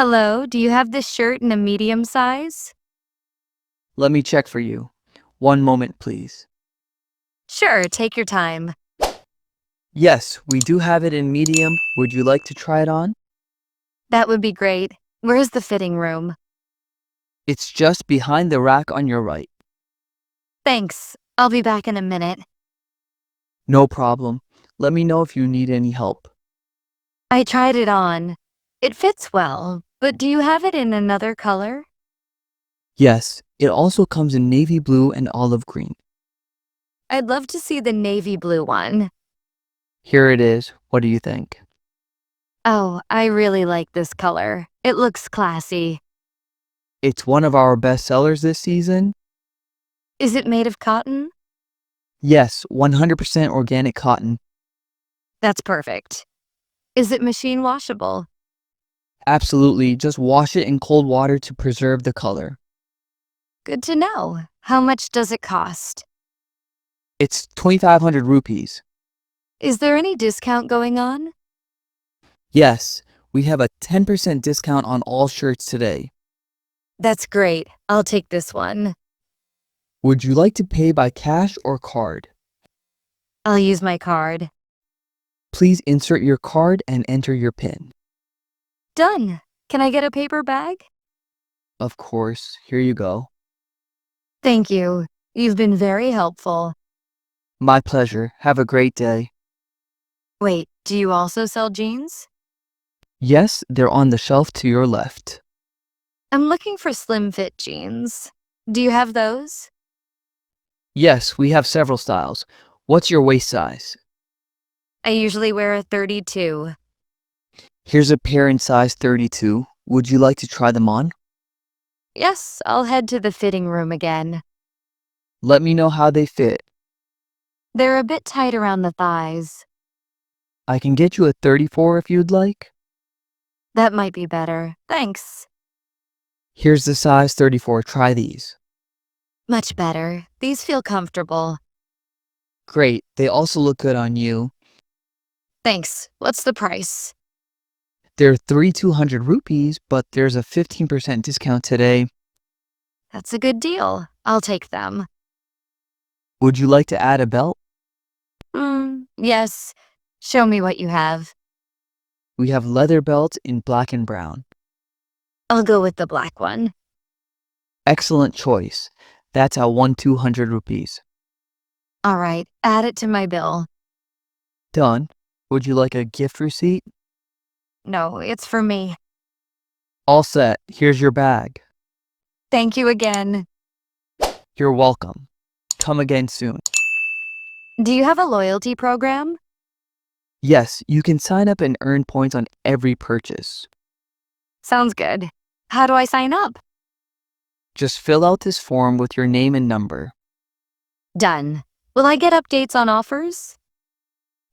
Hello, do you have this shirt in a medium size? Let me check for you. One moment, please. Sure, take your time. Yes, we do have it in medium. Would you like to try it on? That would be great. Where's the fitting room? It's just behind the rack on your right. Thanks. I'll be back in a minute. No problem. Let me know if you need any help. I tried it on. It fits well, but do you have it in another color? Yes, it also comes in navy blue and olive green. I'd love to see the navy blue one. Here it is. What do you think? Oh, I really like this color. It looks classy. It's one of our best sellers this season. Is it made of cotton? Yes, 100% organic cotton. That's perfect. Is it machine washable? Absolutely, just wash it in cold water to preserve the color. Good to know. How much does it cost? It's 2,500 rupees. Is there any discount going on? Yes, we have a 10% discount on all shirts today. That's great. I'll take this one. Would you like to pay by cash or card? I'll use my card. Please insert your card and enter your PIN. Done. Can I get a paper bag? Of course, here you go. Thank you. You've been very helpful. My pleasure. Have a great day. Wait, do you also sell jeans? Yes, they're on the shelf to your left. I'm looking for slim fit jeans. Do you have those? Yes, we have several styles. What's your waist size? I usually wear a 32. Here's a pair in size 32. Would you like to try them on? Yes, I'll head to the fitting room again. Let me know how they fit. They're a bit tight around the thighs. I can get you a 34 if you'd like. That might be better. Thanks. Here's the size 34. Try these. Much better. These feel comfortable. Great. They also look good on you. Thanks. What's the price? They're 3,200 rupees, but there's a 15% discount today. That's a good deal. I'll take them. Would you like to add a belt? Yes. Show me what you have. We have leather belts in black and brown. I'll go with the black one. Excellent choice. That's our 200 rupees. All right, add it to my bill. Done. Would you like a gift receipt? No, it's for me. All set. Here's your bag. Thank you again. You're welcome. Come again soon. Do you have a loyalty program? Yes, you can sign up and earn points on every purchase. Sounds good. How do I sign up? Just fill out this form with your name and number. Done. Will I get updates on offers?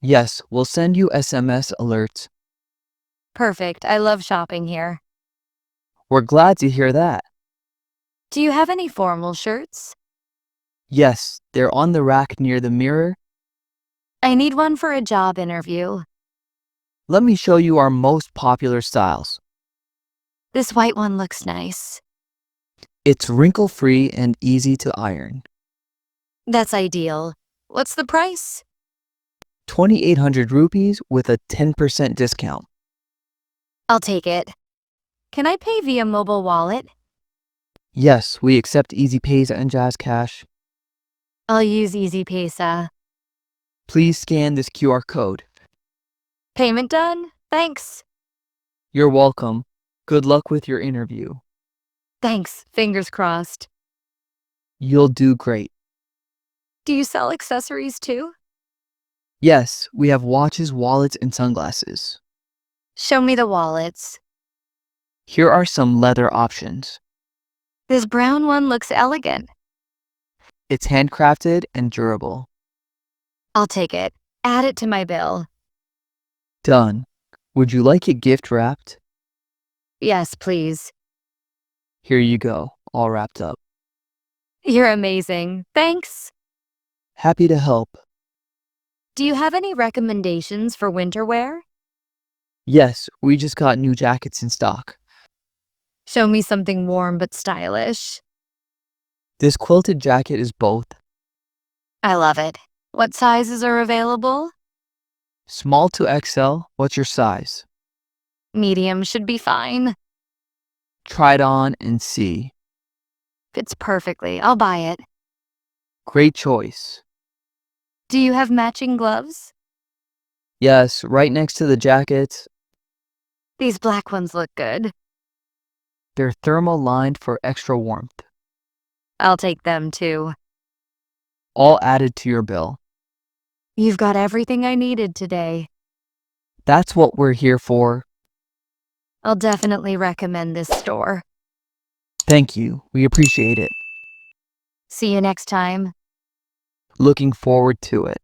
Yes, we'll send you SMS alerts. Perfect. I love shopping here. We're glad to hear that. Do you have any formal shirts? Yes, they're on the rack near the mirror. I need one for a job interview. Let me show you our most popular styles. This white one looks nice. It's wrinkle-free and easy to iron. That's ideal. What's the price? 2,800 rupees with a 10% discount. I'll take it. Can I pay via mobile wallet? Yes, we accept Easy Pays and Jazz Cash. I'll use Easy Paysa. Please scan this QR code. Payment done? Thanks. You're welcome. Good luck with your interview. Thanks. Fingers crossed. You'll do great. Do you sell accessories too? Yes, we have watches, wallets, and sunglasses. Show me the wallets. Here are some leather options. This brown one looks elegant. It's handcrafted and durable. I'll take it. Add it to my bill. Done. Would you like it gift wrapped? Yes, please. Here you go, all wrapped up. You're amazing. Thanks. Happy to help. Do you have any recommendations for winter wear? Yes, we just got new jackets in stock. Show me something warm but stylish. This quilted jacket is both. I love it. What sizes are available? Small to XL, what's your size? Medium should be fine. Try it on and see. Fits perfectly. I'll buy it. Great choice. Do you have matching gloves? Yes, right next to the jackets. These black ones look good. They're thermal lined for extra warmth. I'll take them too. All added to your bill. You've got everything I needed today. That's what we're here for. I'll definitely recommend this store. Thank you. We appreciate it. See you next time. Looking forward to it.